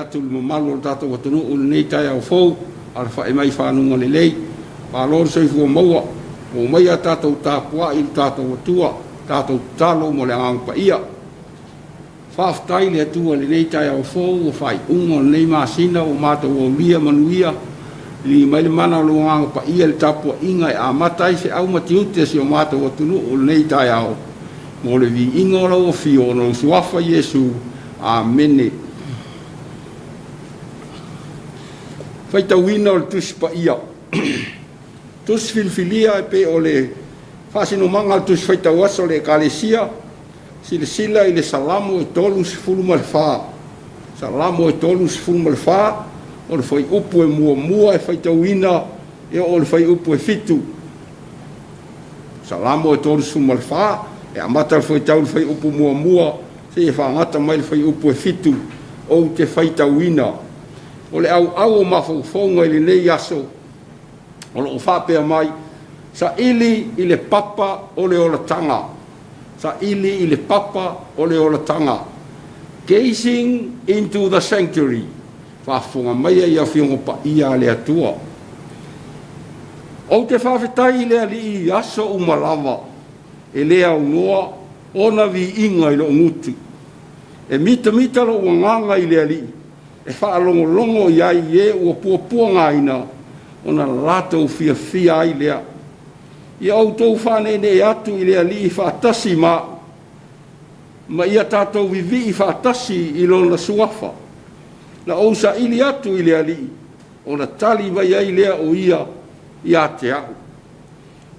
atu le mamalu o tātou watunu o nei Taeao fou, ala whae mai whanunga le lei, pālor soifua maua, o mai a tātou Tapua'iga tātou atua, tātou talo mo le angpa ia. Whaftai le atua le nei Taeao fou, o whai unga le nei masina o mātou o lia manuia, li mai le mana o lo angpa ia le Tapua'iga e amatai se au matiute si o mātou watunu o nei Taeao. Mo le vi inga o lau fio no suafa Yesu. Amene. Faitauina o le tusi pa ia. Tusi filfilia e pe o le whasino manga o tusi faitauasa o le ekalesia. Sile sila i le salamo e tolu sifulu ma le wha. Salamo e tolu sifulu ma le wha. O le fai upu e mua e faitauina e o le fai upu e fitu. Salamo e tolu sifulu ma le wha. E amata le fai tau le fai upu mua. Se e whaangata mai le fai upu e fitu o te faitauina. O le au o mawhauwhaunga i le nei aso. O le o whapea mai. Sa ili i le papa o le ola tanga. Sa ili i le papa o le ola tanga. Gazing into the sanctuary. Whawhunga mai ai a whiongo pa ia le atua. O te whawhetai le ali i aso umalawa. E lea unua. Ona vi inga i lo ngutu. E mita lo wanganga i le ali. E whaalongo i ai e ua pua ngaina. Ona lato fia ai lea. I au tau whane ne atu i le ali i whaatasi ma. Ma ia tātou vivi i whaatasi i lona suafa. Na ousa ili atu i le ali. Ona tali vai ai lea o ia i a Taeao.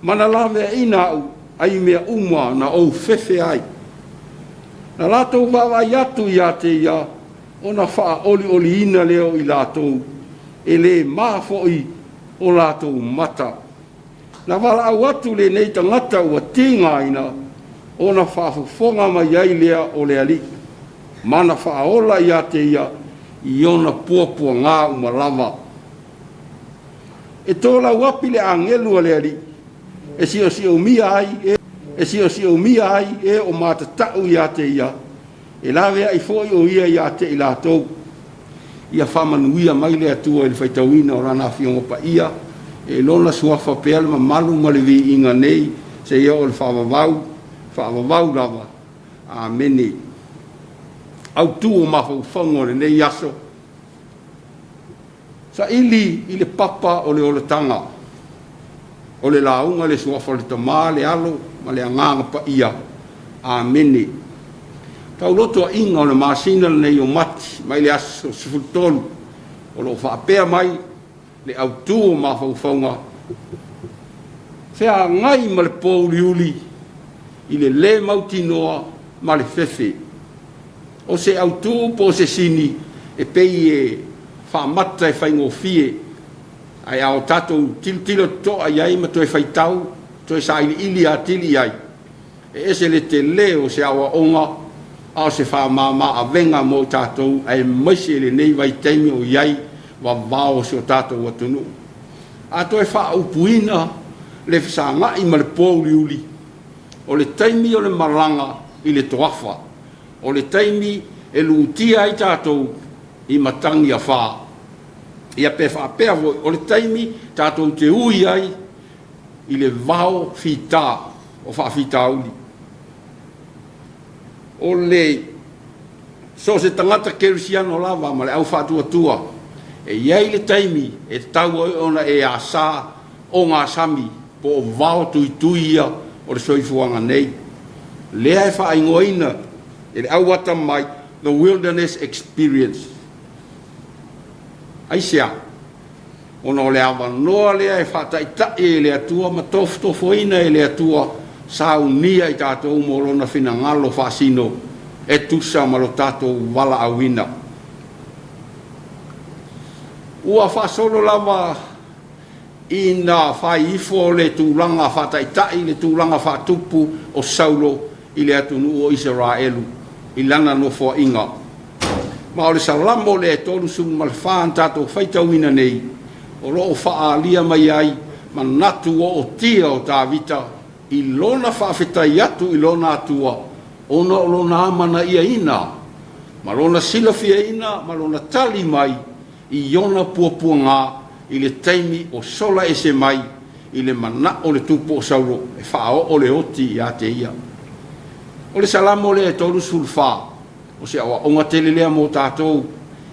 Mana lawe ina au. Ai mea uma na ou fefe ai. Na lātou wawa iatu i a te ia, o na wha oli ina leo i lātou, e le māfoi o lātou mata. Na wala au atu le nei tangata ua tinga ina, o na wha fonga mai ai lea o le ali. Mana wha ola i a te ia, i ona puapua ngā umalawa. E tōla wapi le angelua le ali, e sio mia ai e o matatau i a te ia. E lawe ai foi o ia i a te i lātou. Ia whamanuia mai le atua i le whaitauina o rana whiongo pa ia. E lona suafa pēle ma malu ma le vi inga nei. Se ia o le whaavavau lava. Amene. Au tu o mawhauwhango le nei aso. Sa ili i le papa o le oletanga. O le launga le suafa le tamā le alo, ma le anganga pa ia. Amene. Tau loto a inga o le masina le nei o mati, mai le aso sifutolu. O lo whaapea mai, le autu o mawhauwhaunga. Whea ngai ma le pōliuli, i le mautinoa ma le fefe. O se autu po se sini, e pei e whaamata e whaingofie, ai ao tatou tilo toa iai ma toi whaitau, toi sa ili a tili ai. E ese le te leo se awa onga, ao se whaamama a venga mo tatou, ai maise le nei vai teimi o iai, wa vao se o tatou watunu. A toi wha upuina, le whisanga i ma le pōliuli, o le teimi o le maranga i le toafa, o le teimi e luutia i tatou i matangi a whaa. Ia pe whaapea voi, o le taimi tātou te ui ai i le vao whita o whaawhita uli. O le, so se tangata kerisiano lava ma le au whaatuatua, e iai le taimi e tau ona e a sā o ngā sami po o vao tui ia o le soifuanga nei. Lea e whaingoina e le au wata mai, the wilderness experience. Aisea, ona o le awa noa lea e whataitai e le atua, ma tofoina e le atua, sa unia i tātou morona whina ngalo whasino, e tusa ma lo tātou wala awina. Ua whasolo lava i nā whai ifo le tūlanga whataitai, le tūlanga whatupu o Saulo i le atunu o Israelu, i lana no fo inga. Ma o le salamo le tolu sungu ma le whaan tātou whaitauina nei, o loo whaalia mai ai, ma natu o tia o tā vita, i lona whaafetai atu i lona atua, ona o lona amana ia ina, Malona sila fiaina, malona tali mai, i ona puapua ngā, i le taimi o sola e se mai, i le mana o le tupo o sauro, e whao o le oti i a te ia. O le salamo le e tolu sulfa, o se awa onga tele lea mo tātou,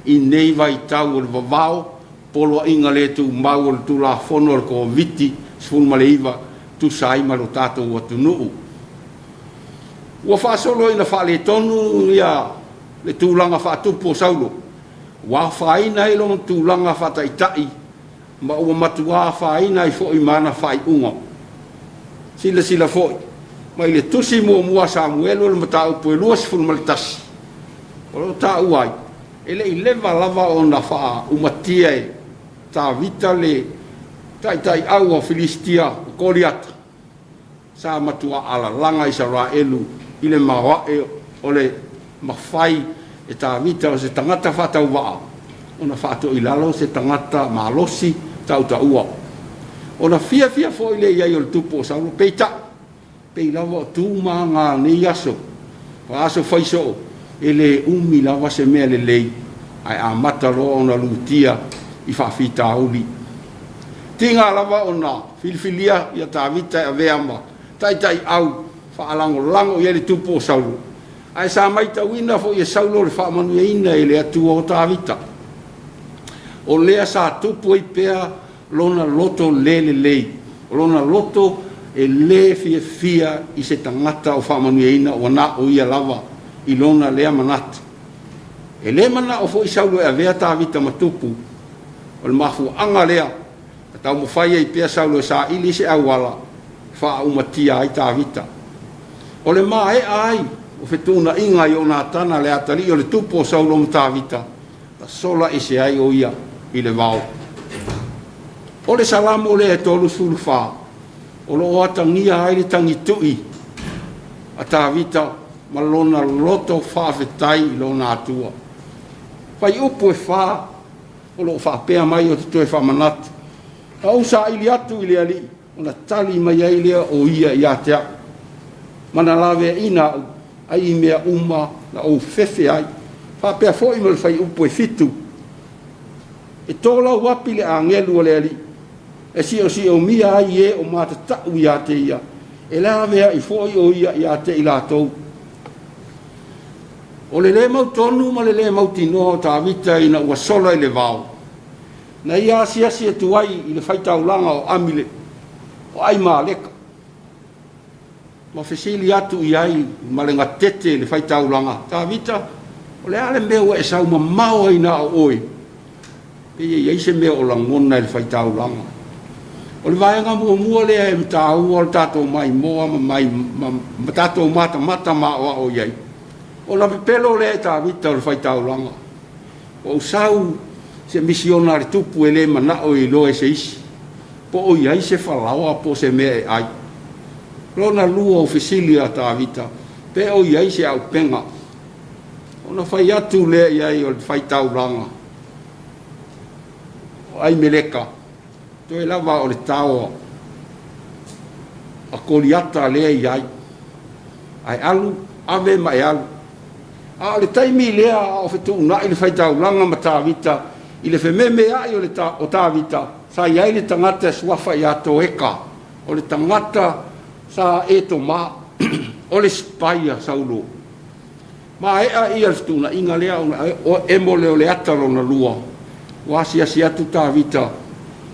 i nei vai tau o le vavao, polo inga le tu mau o le tu la fono o le ko viti, sfun ma le iwa, tu saima lo tātou o tu nuu. Ua whaasolo ina wha le tonu ia le tūlanga whaatupu o saulo. Wa whaina i longa tūlanga whataitai, ma ua matua whaina i fo i mana whai unga. Sila fo i. Ma i le tusi mua Samuelo le matau pue lua sifuru malitasi. O lo ta uai. Ele i leva lava o na wha umatia e ta vita le tai au o Filistia o Goliata. Sa matua ala langa i Israelu i le mawa e o le mawhai e ta vita o se tangata whatau waa. O na whato i lalo se tangata malosi tau ta ua. O na fia fo i le iai o le tupo o saulo peita. Pei lava o tū maa ngā nei aso. Pa aso whaiso e le umi lava se mea le lei. Ai a mata roa o na lutia i whawhita auli. Tinga lava o na filifilia i a ta vita e a veama. Tai au whaalango i le tupo o saulo. Ai sa mai tauina fo i saulo le whaamanu e ina e le atua o ta vita. O lea sa tupo i pea lona loto le lei. Lona loto e le fia i se tangata o whaamanu e ina o na o ia lava i lona lea manata. E le mana o fo i saulo e a vea ta vita matupu. O le mafu anga lea. A tau mo whaia i pea saulo e sa ili se awala. Wha umatia ai ta vita. O le maa e ai. O whetuna inga i o nā tana le atari o le tupo o saulo mta vita. Ta sola e se ai o ia i le vau. O le salamo le e tolu sulu wha. O lo oatangia ai le tangi tui. A ta vita malona loto whawhetai i lo nā tua. Whai upo e wha. O lo whapea mai o te toe whamanatu. A usa ili atu ili ali. O na tali mai ai lea o ia i atea. Mana lawe ina ai mea uma na o fefe ai. Whapea fōi mo le whai upo e fitu. E tōla wapi le a ngelu o le ali. E si o mia ai e o mata tau i a te ia. E lawea i fōi o ia i a te i lātou. O le mau tonu ma le mau tinoa ta vita i na ua sola i le vau. Na ia asiasi e tuai i le whaitaulanga o amile. O ai maa leka. Ma fesili atu i ai ma le ngatete le whaitaulanga. Ta vita o le ale mea e sau ma mau ai na o oi. Pe ia se mea o langona i le whaitaulanga. O le vaianga mua lea e mta ua o tatou mai moa ma tatou mata ma o iai. O la pepelo lea e ta vita o le whaitaulanga. O sau se Missionary tupu e le mana o i loe se isi. Po o iai se whalawa po se mea e ai. Lona lua o fesilia ta vita. Pe o iai se au penga. O na whai atu lea iai o le whaitaulanga. O ai meleka. Toi lava o le tau a koliata lea iai. Ai alu, ave mai alu. A le taimi lea o whetu una i le whaitaulanga ma ta vita. I le whememe ai o ta vita. Sa iai le tangata suafa i ato eka. O le tangata sa eto ma. O le spaia saulo. Ma ea i alftuna inga lea o emo leo le atalo na lua. Wasi asi atu ta vita.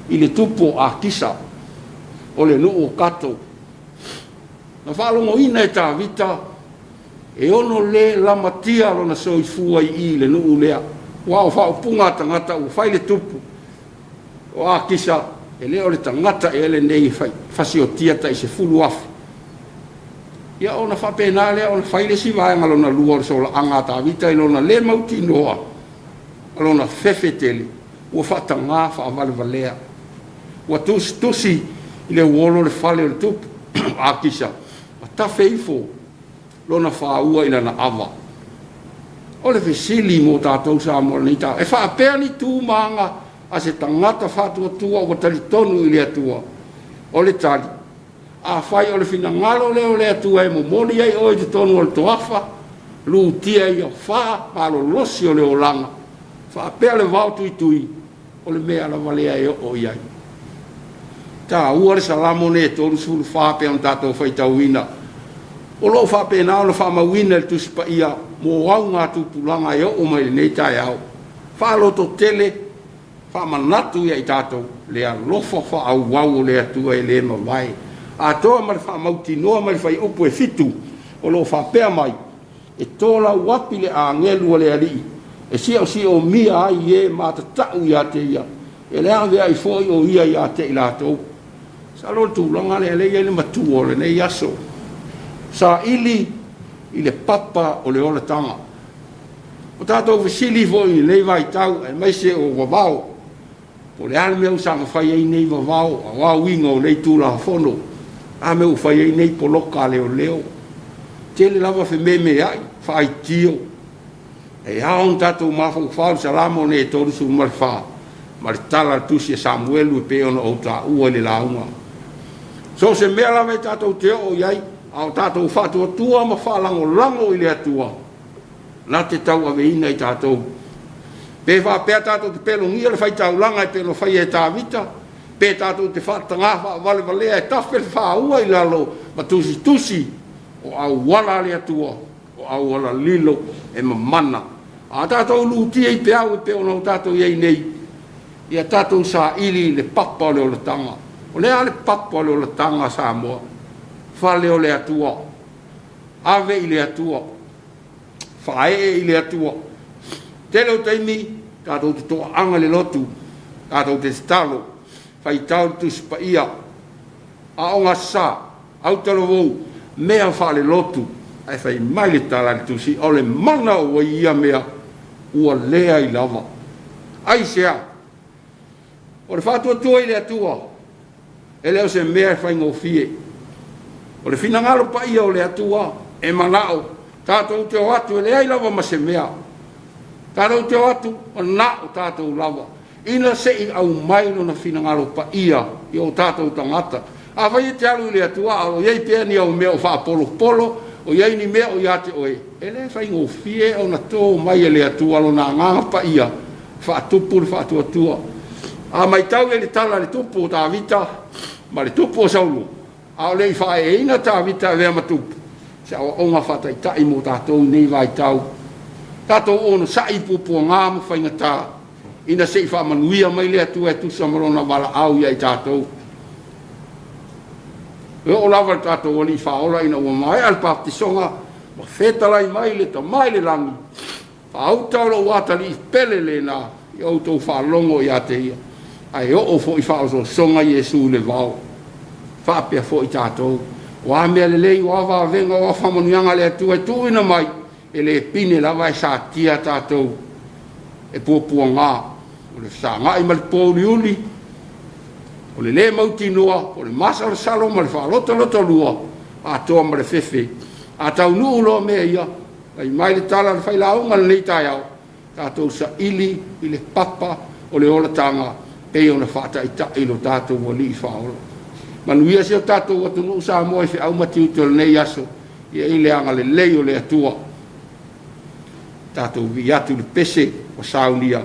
I le tupo a kisa. O le nuu o kato. Na whalongo ina e ta vita. E ono le lamatia lo na soifua i le nuu lea. Wa o whao punga tangata o whai le tupu. O a kisa, e leo le tangata e ele nei whasi o tiata i se fulu afu. Ia o na whapena lea o na whai le si vaenga lo na lua o sola angata vita i lo na le mauti noa. Lo na whewhetele. Ua whatanga whaavale valea. Ua tusi i le uolo le whale o le tupu. A kisa. A tawhe ifo. Lo na whaua ina na awa. O le fesili mo tātou Samoa nei tā. E whaapea ni tū maanga a se tangata whatua tua o tali tonu i le atua. O le tali. A whai o le whina ngalo leo le atua e mo moni ai o i te tonu o le toafa. lu tia ia fa palo losi o le olanga fa pe le vau tui o le mea la valea e o iai ta ua le salamo ne tolu sulu fa pe on tato fai tauina o lo fa pe na o fa mawina le tusi pa ia mo wau ngā tupulanga e o mai nei Taeao fa lo to tele fa manatu ia i tato le alofa fa au wau le atua e le no mai a toa ma le fa mauti noa ma le fai upu e fitu o lo fa pe mai e tola wapi le a ngelu le ali e si o mia ai e ma ta tau ia te ia e le ave ai foi o ia te ila to sa lo tu longa le le matu o le nei aso sa ili le papa o le ola tanga o tato visili foi le vai tau e mai se o vavao o le ale meu sanga fai ai nei vavao a wa wingo nei tu la fono a meu fai ai nei poloka leo tele lava fe me ai fai tio e aon tato mafo fal salamo ne to su malfa mal tala tu si Samuel pe ona o ta u le launga so se me la me tato te o yai au tato fatu tua ma falango lango ile tua na te tau ave ina i tato pe va pe tato te pelo ngia le fai tau langa pe lo fai e ta vita pe tato te fata nga vale e tafel fa u i lalo ma tusi o au wala le tua o au wala lilo e mamana a tato luti e pe au pe ono tato ye nei ia tato sa ili le papa le o tanga o le ale papa le o tanga Samoa fale o le atua ave i le atua fae i le atua tele o taimi tato te toa anga le lotu tato te stalo fai tau tu spa ia a onga sa au talo vou mea fale lotu ai fai mai le tala tu si o le mana o ia mea ua lea i lava ai sea o le fatua tua i le atua e leo se mea fai ngofie o le finangalo pa ia o le atua e manao tatou te o atu e le ai lava ma se mea tatou te o atu o nao tatou lava ina se i au mai no na finangalo pa ia i o tatou tangata a vai te alu le atua o iei pea ni au mea o wha polo o iei ni mea o iate oe e le fai ngofie o na tō mai e le atua lo na nganga pa ia wha tupu le wha tua a mai tau e le tala le tupu o tā vita ma le tupu o saulu a o lei whae e ina tā vita e vea matupu se o onga whatai tai mo tātou nei vai tau tātou ono sa i pupu o ngā mo whainga tā ina se i wha manuia mai le atua e tusa marona wala au ia i tātou e o lava tātou o li whaola ina ua mai al pāptisonga ma whetalai mai le ta mai le langi whaau taulo wata li pele le nā i autou whalongo i ate ia ai o fo i whaoso songa Jesu le vau whapea fo i tātou wa mea le lei wa wa venga wa whamanuanga le atua e tuina mai e le pine lava e sa tia tātou e pōpua ngā o le sa ngā i mali pōri uli o le mauti noa o le masala salo ma le whaalota lua a toa ma le fefe a tau nuu loa mea ia ai mai le tala le whailaunga le nei Taeao tātou sa ili i le papa o le ola tanga pei o na whata i ta ilo tātou wa li i whaola manuia se o tātou atu nuu Samoa i whi au matiu te o le nei aso ia i le anga le lei o le atua tātou vi atu le pese o saunia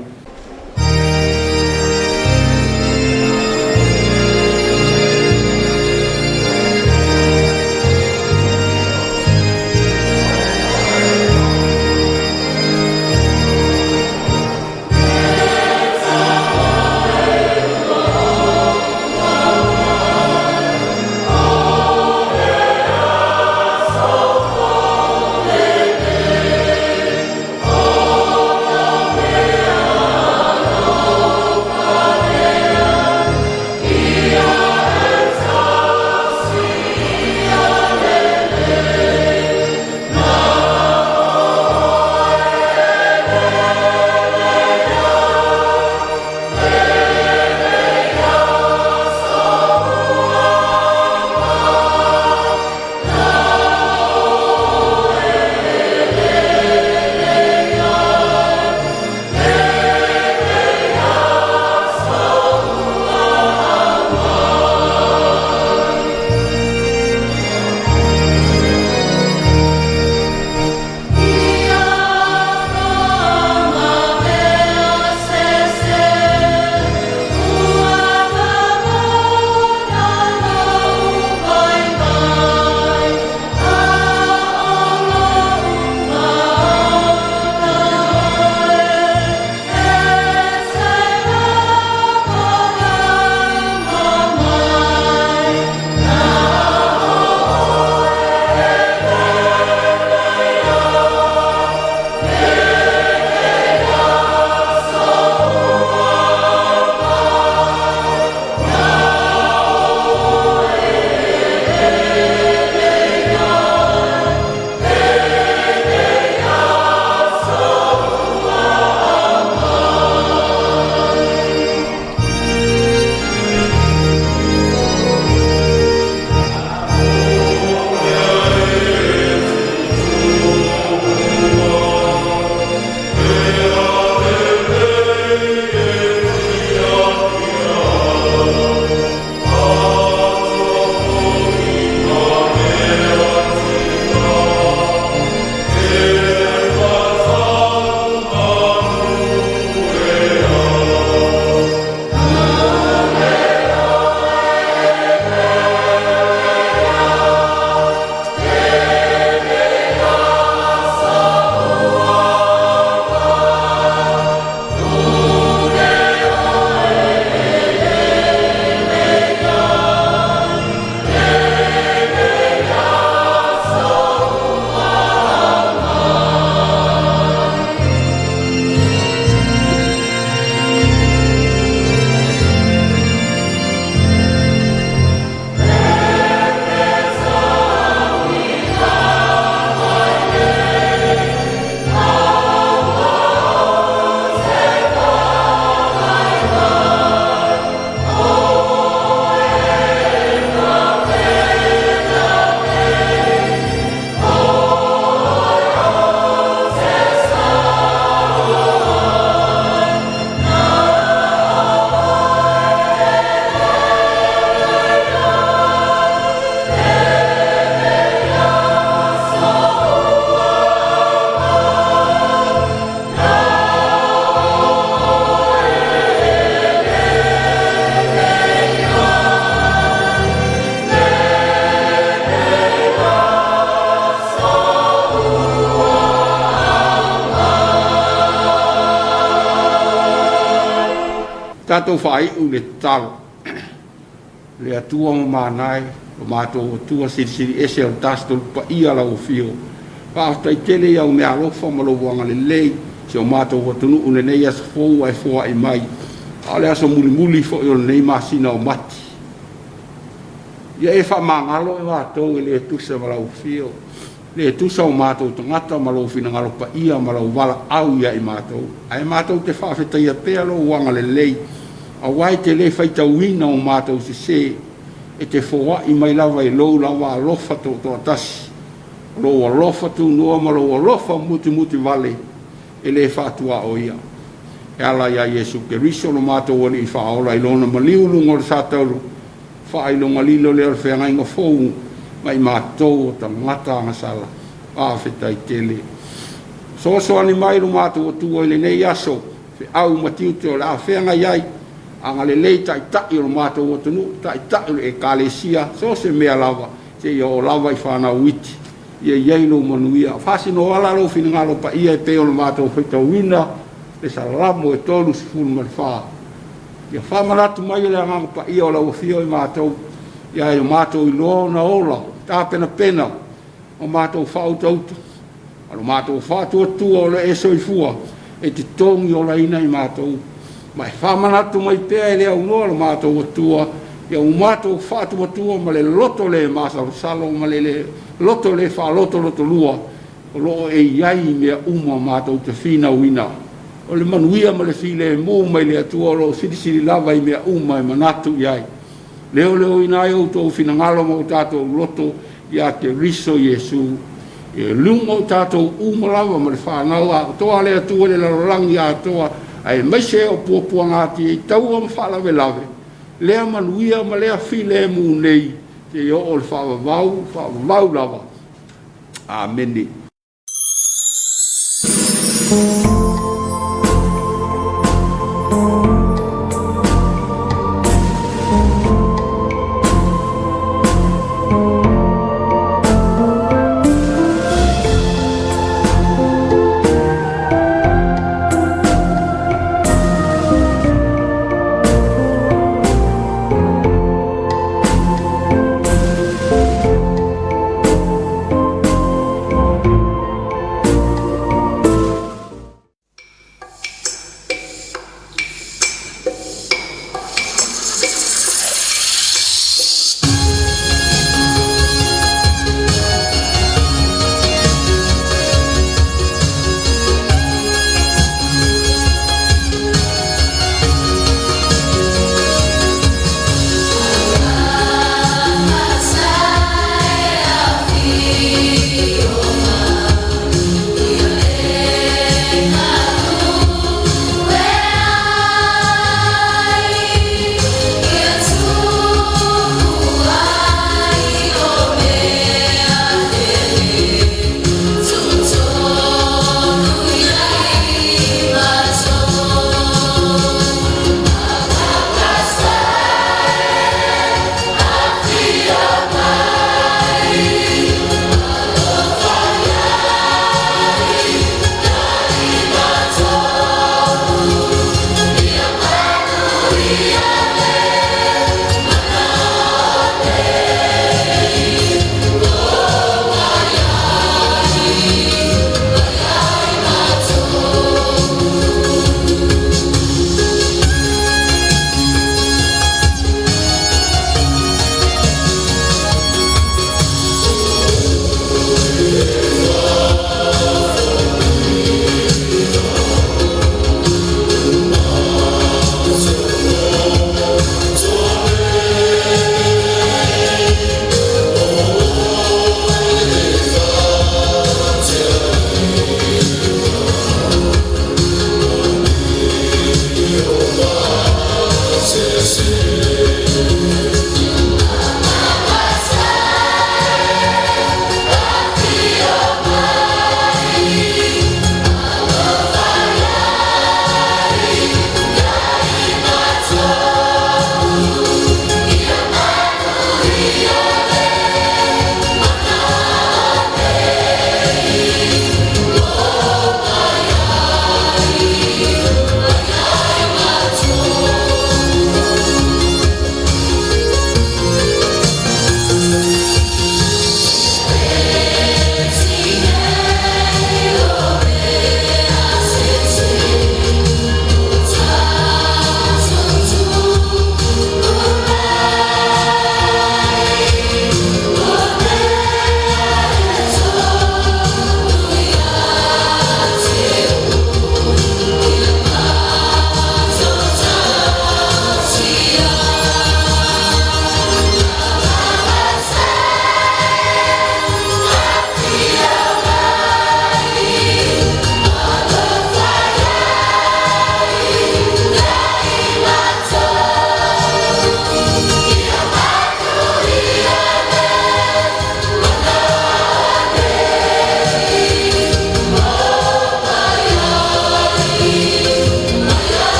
tatou fai u le talo le atua manai o matou tua siri ese o tasto pa ia la o fio pa tai tele ia o me alofa ma lo wanga le lei se o matou tunu u le nei as fo ai fo ai mai ale aso muli fo o nei masina o mati ia e fa mangalo e matou le tusa ma la o fio le tusa o matou tangata ma lo fina ngalo pa ia ma lo wala au ia i matou ai matou te fa feta ia pe lo wanga le lei a wai te le fai tauina o matou se e te foa i mai lava i lou lava alofa to atasi lo alofa tu noa ma lo alofa muti vale e le fatua o ia e ala ia Yesu ke riso lo matou wali i whaola i lona maliulunga o le satauru wha i longa lilo le alwhenga inga fōu mai matou o ta ngata angasala a whetai tele so ani mai lo matou o tua i le nei aso fe au matiu te o le a whenga iai anga le lei tai o matou o tunu tai o e kalesia so se mea lava se o lava i whana witi ia no manuia fasi no ala lo fina ngalo pa ia e pe o matou feita wina le salamo e tolu se fulu ma fa ia fa manatu mai le anga pa ia o la ofio i matou ia e matou i lo na ola ta pena o matou fa auto o matou fa tu o le eso i fua e te tongi o la ina i matou mai fa manatu mai pe le au no matou tua ia o matou fa tua ma le loto le masa salo ma le loto le fa loto lua o lo e iai mea uma matou te fina wina o le manuia ma le file mo mai le atua lo siri lava i mea uma e manatu iai leo ina o to fina ngalo mo tatou loto ia te riso Yesu e lungo tatou uma lava ma le fa naua toa le atua le larangi atoa ai mai se o puapua ngati i tau am whala lave lea manuia ma lea file mu nei te o le whaavau lava. Amen.